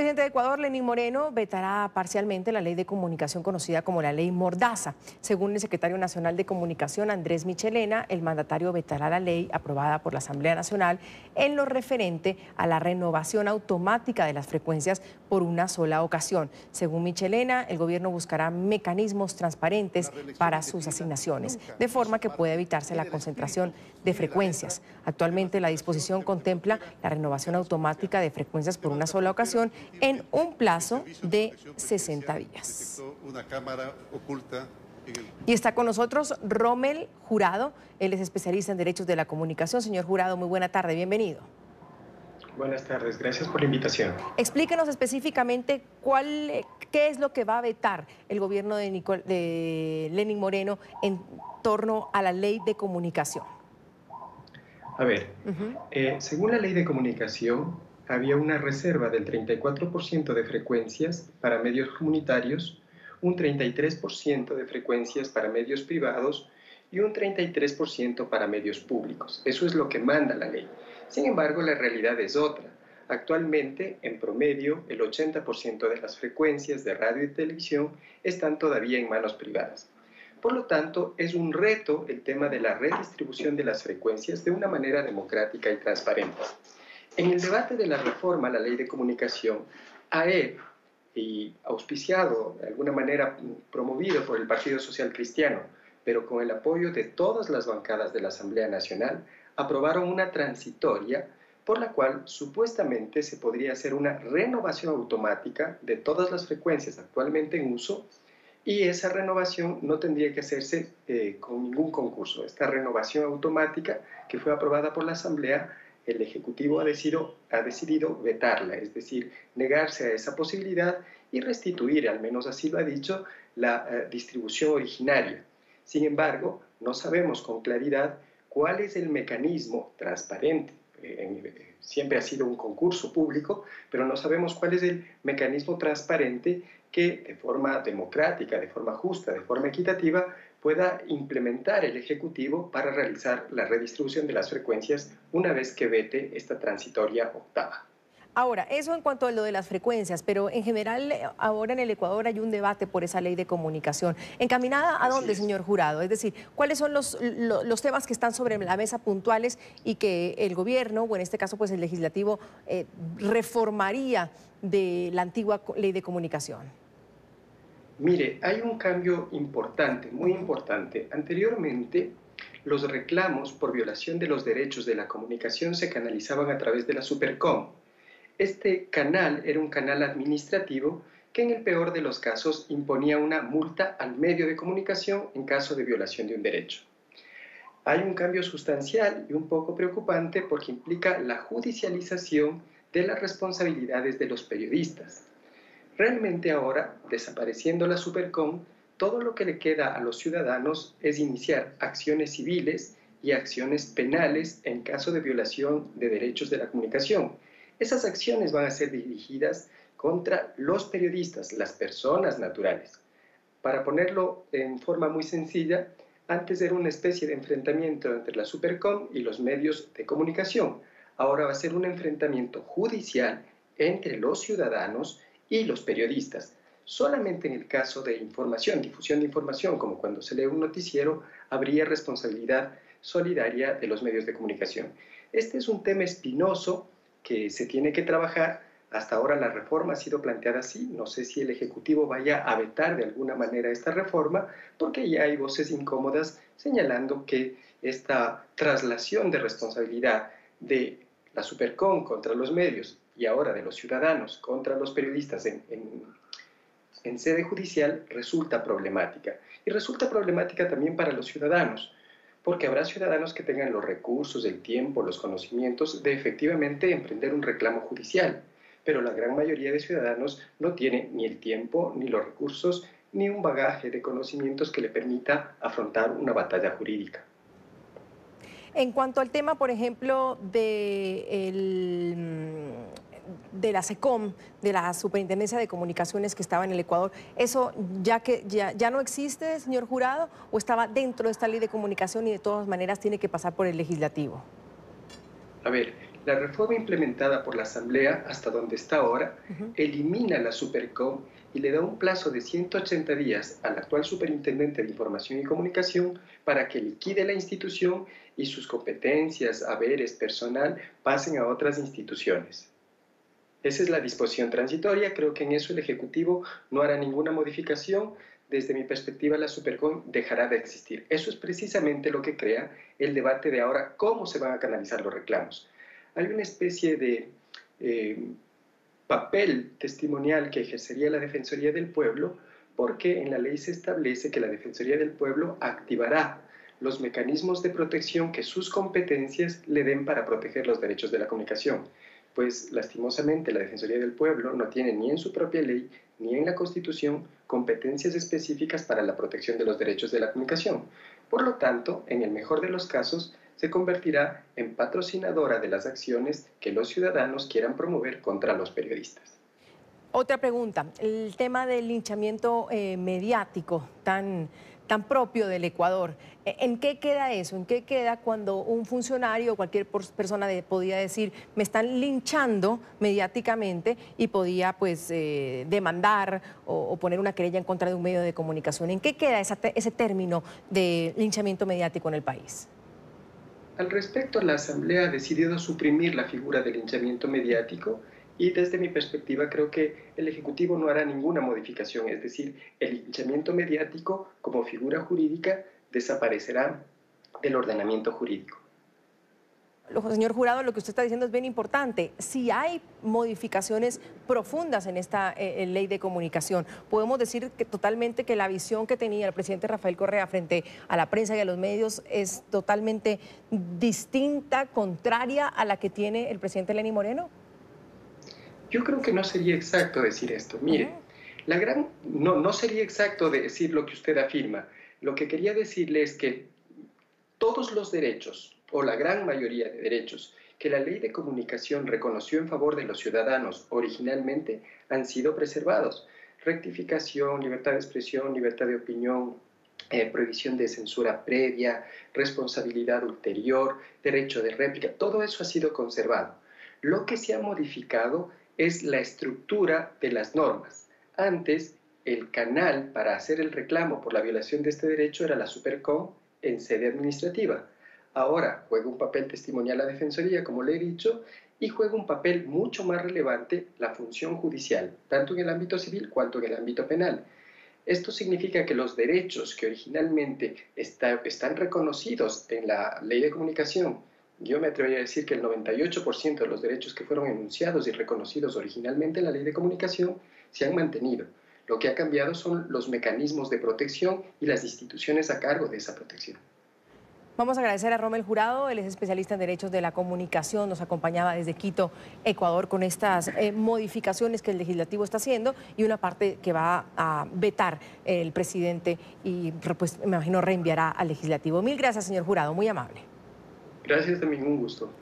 presidente de Ecuador, Lenín Moreno, vetará parcialmente la ley de comunicación conocida como la ley Mordaza. Según el secretario nacional de Comunicación, Andrés Michelena, el mandatario vetará la ley aprobada por la Asamblea Nacional en lo referente a la renovación automática de las frecuencias por una sola ocasión. Según Michelena, el gobierno buscará mecanismos transparentes para sus asignaciones, de forma que pueda evitarse la concentración de frecuencias. Actualmente la disposición contempla la renovación automática de frecuencias por una sola ocasión en un plazo de 60 días. Y está con nosotros Rommel Jurado, él es especialista en derechos de la comunicación. Señor Jurado, muy buena tarde, bienvenido. Buenas tardes, gracias por la invitación. Explíquenos específicamente qué es lo que va a vetar el gobierno de Lenín Moreno en torno a la ley de comunicación. A ver, según la ley de comunicación, había una reserva del 34% de frecuencias para medios comunitarios, un 33% de frecuencias para medios privados y un 33% para medios públicos. Eso es lo que manda la ley. Sin embargo, la realidad es otra. Actualmente, en promedio, el 80% de las frecuencias de radio y televisión están todavía en manos privadas. Por lo tanto, es un reto el tema de la redistribución de las frecuencias de una manera democrática y transparente. En el debate de la reforma a la ley de comunicación, AEP, y auspiciado, de alguna manera promovido por el Partido Social Cristiano, pero con el apoyo de todas las bancadas de la Asamblea Nacional, aprobaron una transitoria por la cual supuestamente se podría hacer una renovación automática de todas las frecuencias actualmente en uso, y esa renovación no tendría que hacerse con ningún concurso. Esta renovación automática que fue aprobada por la Asamblea, el Ejecutivo ha decidido vetarla, es decir, negarse a esa posibilidad y restituir, al menos así lo ha dicho, la distribución originaria. Sin embargo, no sabemos con claridad cuál es el mecanismo transparente. Siempre ha sido un concurso público, pero no sabemos cuál es el mecanismo transparente que de forma democrática, de forma justa, de forma equitativa, pueda implementar el Ejecutivo para realizar la redistribución de las frecuencias una vez que vete esta transitoria octava. Ahora, eso en cuanto a lo de las frecuencias, pero en general ahora en el Ecuador hay un debate por esa ley de comunicación. ¿Encaminada a dónde, señor Jurado? Es decir, ¿cuáles son los temas que están sobre la mesa puntuales y que el gobierno, o en este caso pues el legislativo, reformaría de la antigua ley de comunicación? Mire, hay un cambio importante, muy importante. Anteriormente, los reclamos por violación de los derechos de la comunicación se canalizaban a través de la Supercom. Este canal era un canal administrativo que en el peor de los casos imponía una multa al medio de comunicación en caso de violación de un derecho. Hay un cambio sustancial y un poco preocupante porque implica la judicialización de las responsabilidades de los periodistas. Realmente ahora, desapareciendo la Supercom, todo lo que le queda a los ciudadanos es iniciar acciones civiles y acciones penales en caso de violación de derechos de la comunicación. Esas acciones van a ser dirigidas contra los periodistas, las personas naturales. Para ponerlo en forma muy sencilla, antes era una especie de enfrentamiento entre la Supercom y los medios de comunicación. Ahora va a ser un enfrentamiento judicial entre los ciudadanos y los periodistas. Solamente en el caso de información, difusión de información, como cuando se lee un noticiero, habría responsabilidad solidaria de los medios de comunicación. Este es un tema espinoso que se tiene que trabajar. Hasta ahora la reforma ha sido planteada así. No sé si el Ejecutivo vaya a vetar de alguna manera esta reforma, porque ya hay voces incómodas señalando que esta traslación de responsabilidad de la Supercom contra los medios y ahora de los ciudadanos contra los periodistas en sede judicial resulta problemática. Y resulta problemática también para los ciudadanos, porque habrá ciudadanos que tengan los recursos, el tiempo, los conocimientos de efectivamente emprender un reclamo judicial, pero la gran mayoría de ciudadanos no tiene ni el tiempo, ni los recursos, ni un bagaje de conocimientos que le permita afrontar una batalla jurídica. En cuanto al tema, por ejemplo, de la SECOM, de la Superintendencia de Comunicaciones que estaba en el Ecuador, ¿eso ya no existe, señor Jurado, o estaba dentro de esta ley de comunicación y de todas maneras tiene que pasar por el legislativo? A ver, La reforma implementada por la Asamblea, hasta donde está ahora, elimina la Supercom y le da un plazo de 180 días al actual Superintendente de Información y Comunicación para que liquide la institución y sus competencias, haberes, personal pasen a otras instituciones. Esa es la disposición transitoria. Creo que en eso el Ejecutivo no hará ninguna modificación. Desde mi perspectiva, la Supercom dejará de existir. Eso es precisamente lo que crea el debate de ahora, cómo se van a canalizar los reclamos. Hay una especie de papel testimonial que ejercería la Defensoría del Pueblo, porque en la ley se establece que la Defensoría del Pueblo activará los mecanismos de protección que sus competencias le den para proteger los derechos de la comunicación. Pues lastimosamente la Defensoría del Pueblo no tiene ni en su propia ley ni en la Constitución competencias específicas para la protección de los derechos de la comunicación. Por lo tanto, en el mejor de los casos, se convertirá en patrocinadora de las acciones que los ciudadanos quieran promover contra los periodistas. Otra pregunta, el tema del linchamiento mediático tan propio del Ecuador. ¿En qué queda eso? ¿En qué queda cuando un funcionario o cualquier persona podía decir, me están linchando mediáticamente y podía pues demandar o poner una querella en contra de un medio de comunicación? ¿En qué queda ese término de linchamiento mediático en el país? Al respecto, la Asamblea ha decidido suprimir la figura del linchamiento mediático y desde mi perspectiva creo que el Ejecutivo no hará ninguna modificación, es decir, el linchamiento mediático como figura jurídica desaparecerá del ordenamiento jurídico. Señor Jurado, lo que usted está diciendo es bien importante. Si hay modificaciones profundas en esta ley de comunicación, podemos decir que totalmente que la visión que tenía el presidente Rafael Correa frente a la prensa y a los medios es totalmente distinta, contraria a la que tiene el presidente Lenín Moreno. Yo creo que no sería exacto decir esto. Mire, no sería exacto decir lo que usted afirma. Lo que quería decirle es que todos los derechos, o la gran mayoría de derechos, que la Ley de Comunicación reconoció en favor de los ciudadanos originalmente, han sido preservados. Rectificación, libertad de expresión, libertad de opinión, prohibición de censura previa, responsabilidad ulterior, derecho de réplica, todo eso ha sido conservado. Lo que se ha modificado es la estructura de las normas. Antes, el canal para hacer el reclamo por la violación de este derecho era la Supercom en sede administrativa. Ahora juega un papel testimonial la Defensoría, como le he dicho, y juega un papel mucho más relevante la función judicial, tanto en el ámbito civil cuanto en el ámbito penal. Esto significa que los derechos que originalmente están reconocidos en la Ley de Comunicación, yo me atrevería a decir que el 98% de los derechos que fueron enunciados y reconocidos originalmente en la Ley de Comunicación se han mantenido. Lo que ha cambiado son los mecanismos de protección y las instituciones a cargo de esa protección. Vamos a agradecer a Rommel Jurado, él es especialista en derechos de la comunicación, nos acompañaba desde Quito, Ecuador, con estas modificaciones que el legislativo está haciendo y una parte que va a vetar el presidente y pues me imagino reenviará al legislativo. Mil gracias, señor Jurado, muy amable. Gracias, también un gusto.